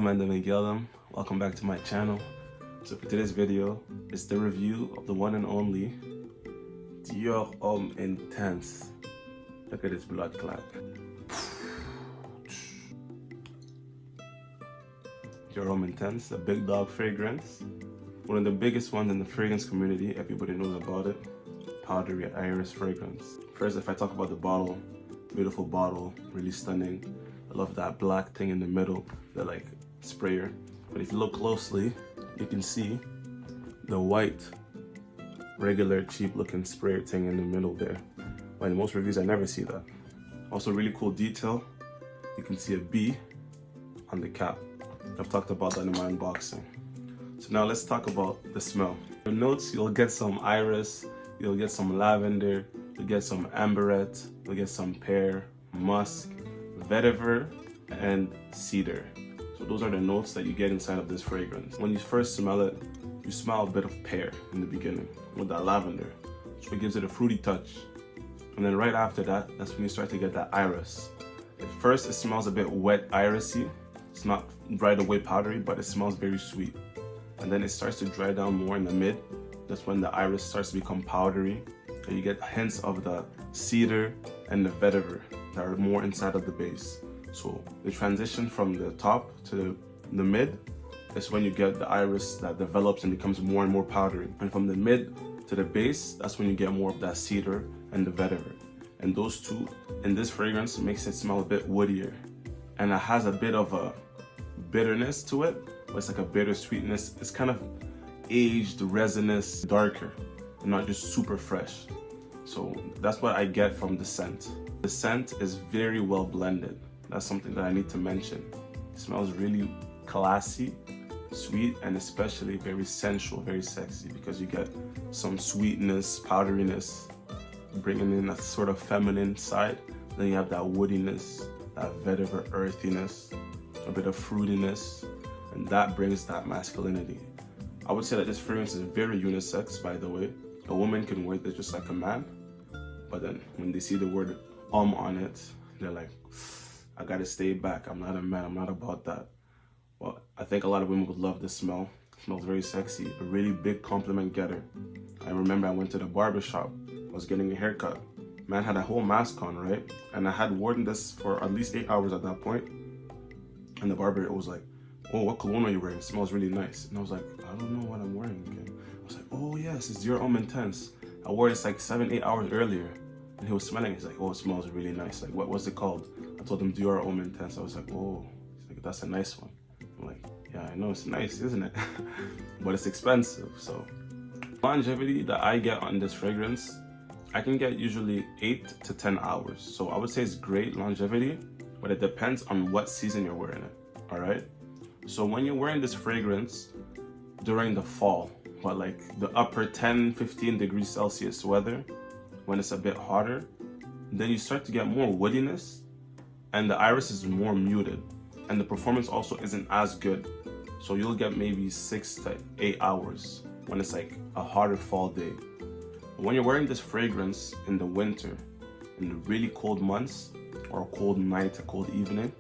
man, Miguel. Welcome back to my channel. So for today's video, it's the review of the one and only Dior Homme Intense. Look at this blood clot. Dior Homme Intense, the big dog fragrance. One of the biggest ones in the fragrance community. Everybody knows about it. Powdery iris fragrance. First, if I talk about the bottle, beautiful bottle, really stunning. I love that black thing in the middle, the like sprayer. But if you look closely, you can see the white, regular, cheap looking sprayer thing in the middle there. But in most reviews, I never see that. Also, really cool detail. You can see a bee on the cap. I've talked about that in my unboxing. So now let's talk about the smell. The notes, you'll get some iris, you'll get some lavender, you'll get some amberette, you'll get some pear, musk, vetiver, and cedar. So those are the notes that you get inside of this fragrance. When you first smell it, you smell a bit of pear in the beginning with that lavender, so it gives it a fruity touch. And then right after that, that's when you start to get that iris. At first, it smells a bit wet irisy. It's not right away powdery, but it smells very sweet. And then it starts to dry down more in the mid. That's when the iris starts to become powdery. And you get hints of the cedar and the vetiver that are more inside of the base. So the transition from the top to the mid is when you get the iris that develops and becomes more and more powdery. And from the mid to the base, that's when you get more of that cedar and the vetiver. And those two in this fragrance makes it smell a bit woodier. And it has a bit of a bitterness to it, but it's like a bitter sweetness. It's kind of aged, resinous, darker, and not just super fresh. So that's what I get from the scent. The scent is very well blended. That's something that I need to mention. It smells really classy, sweet, and especially very sensual, very sexy, because you get some sweetness, powderiness, bringing in a sort of feminine side. Then you have that woodiness, that vetiver earthiness, a bit of fruitiness, and that brings that masculinity. I would say that this fragrance is very unisex, by the way. A woman can wear this just like a man, but then when they see the word on it, they're like, I gotta stay back. I'm not a man, I'm not about that. Well, I think a lot of women would love this smell. It smells very sexy, a really big compliment getter. I remember I went to the barber shop, I was getting a haircut. Man had a whole mask on, right? And I had worn this for at least 8 hours at that point. And the barber was like, oh, what cologne are you wearing? It smells really nice. And I was like, I don't know what I'm wearing again. I was like, oh yes, it's Dior Homme Intense. I wore this like 7-8 hours earlier. And he was smelling it. He's like, oh, it smells really nice. Like, what was it called? I told him Dior Homme Intense. I was like, oh, he's like, that's a nice one. I'm like, yeah, I know it's nice, isn't it? But it's expensive. So longevity that I get on this fragrance, I can get usually 8 to 10 hours. So I would say it's great longevity, but it depends on what season you're wearing it, all right? So when you're wearing this fragrance during the fall, but like the upper 10, 15 degrees Celsius weather, when it's a bit hotter, then you start to get more woodiness and the iris is more muted and the performance also isn't as good. So you'll get maybe 6 to 8 hours when it's like a hotter fall day. When you're wearing this fragrance in the winter, in the really cold months, or a cold night, a cold evening,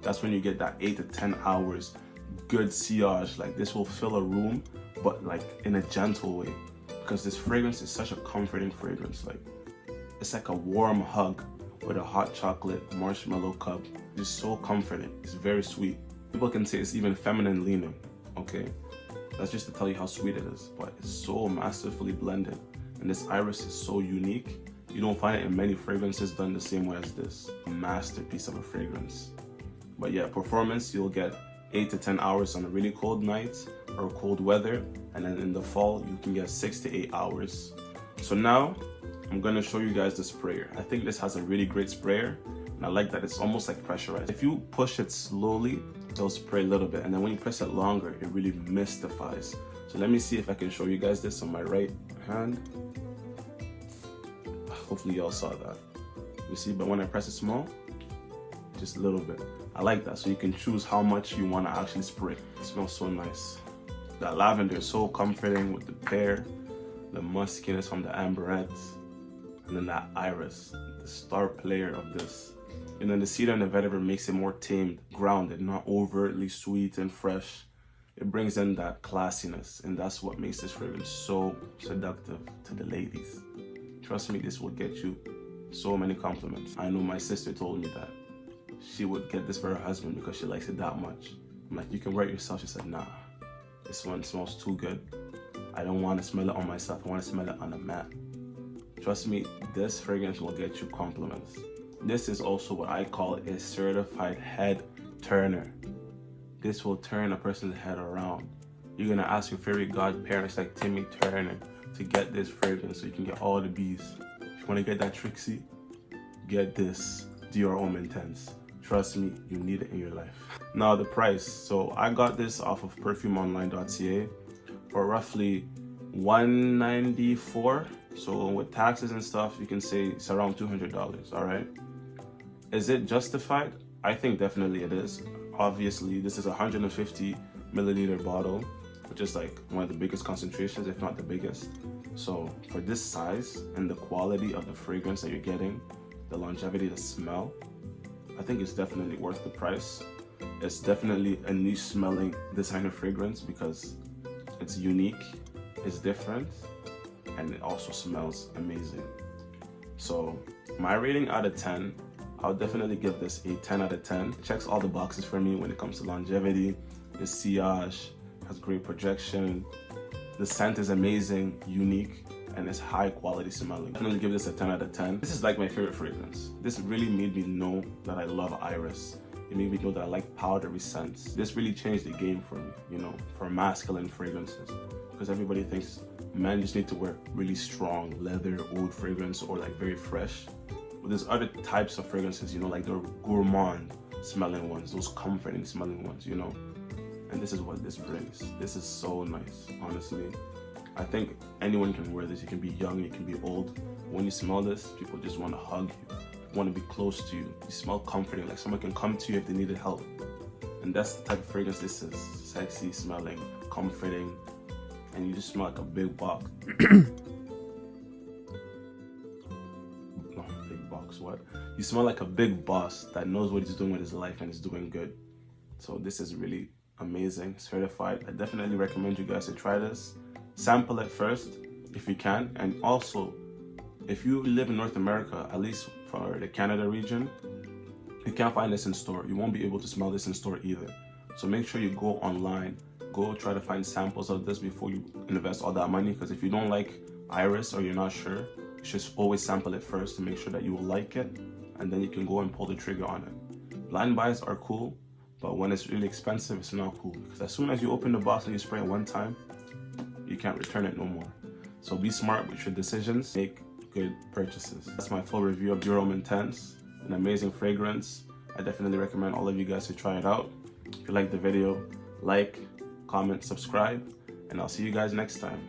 that's when you get that 8 to 10 hours good sillage. Like this will fill a room, but like in a gentle way, because this fragrance is such a comforting fragrance. Like it's like a warm hug with a hot chocolate marshmallow cup. Just so comforting. It's very sweet. People can say it's even feminine leaning, okay? That's just to tell you how sweet it is, but it's so masterfully blended. And this iris is so unique. You don't find it in many fragrances done the same way as this. A masterpiece of a fragrance. But yeah, performance, you'll get 8 to 10 hours on a really cold night or cold weather. And then in the fall, you can get 6 to 8 hours. So now, I'm gonna show you guys the sprayer. I think this has a really great sprayer. And I like that it's almost like pressurized. If you push it slowly, it'll spray a little bit. And then when you press it longer, it really mystifies. So let me see if I can show you guys this on my right hand. Hopefully y'all saw that. You see, but when I press it small, just a little bit. I like that, so you can choose how much you want to actually spray. It smells so nice. That lavender is so comforting with the pear, the muskiness from the amberette, and then that iris, the star player of this. And then the cedar and the vetiver makes it more tamed, grounded, not overtly sweet and fresh. It brings in that classiness, and that's what makes this fragrance so seductive to the ladies. Trust me, this will get you so many compliments. I know my sister told me that she would get this for her husband because she likes it that much. I'm like, you can wear it yourself. She said, nah, this one smells too good. I don't want to smell it on myself. I want to smell it on a man. Trust me, this fragrance will get you compliments. This is also what I call a certified head turner. This will turn a person's head around. You're gonna ask your favorite godparents like Timmy Turner to get this fragrance so you can get all the bees. If you wanna get that Trixie, get this Dior Homme Intense. Trust me, you need it in your life. Now the price. So I got this off of perfumeonline.ca for roughly $194. So with taxes and stuff, you can say it's around $200, all right? Is it justified? I think definitely it is. Obviously, this is a 150 milliliter bottle, which is like one of the biggest concentrations, if not the biggest. So for this size and the quality of the fragrance that you're getting, the longevity, the smell, I think it's definitely worth the price. It's definitely a niche smelling designer fragrance because it's unique, it's different, and it also smells amazing. So my rating out of 10, I'll definitely give this a 10 out of 10. It checks all the boxes for me when it comes to longevity. The sillage has great projection. The scent is amazing, unique, and it's high quality smelling. I'm gonna give this a 10 out of 10. This is like my favorite fragrance. This really made me know that I love iris. It made me know that I like powdery scents. This really changed the game for me, you know, for masculine fragrances. Because everybody thinks men just need to wear really strong leather, oud fragrance, or like very fresh. But there's other types of fragrances, you know, like the gourmand smelling ones, those comforting smelling ones, you know. And this is what this brings. This is so nice, honestly. I think anyone can wear this. You can be young, you can be old. When you smell this, people just want to hug you, want to be close to you. You smell comforting, like someone can come to you if they needed help. And that's the type of fragrance this is. Sexy smelling, comforting, and you just smell like a big box. No, big box, what? You smell like a big boss that knows what he's doing with his life and is doing good. So this is really amazing, certified. I definitely recommend you guys to try this. Sample it first if you can, and also if you live in North America, at least for the Canada region, you can't find this in store. You won't be able to smell this in store either. So make sure you go online, go try to find samples of this before you invest all that money, because if you don't like iris or you're not sure, you should always sample it first to make sure that you will like it, and then you can go and pull the trigger on it. Blind buys are cool, but when it's really expensive, it's not cool, because as soon as you open the box and you spray it one time, you can't return it no more. So be smart with your decisions, make good purchases. That's my full review of Dior Homme Intense, an amazing fragrance. I definitely recommend all of you guys to try it out. If you like the video, like, comment, subscribe, and I'll see you guys next time.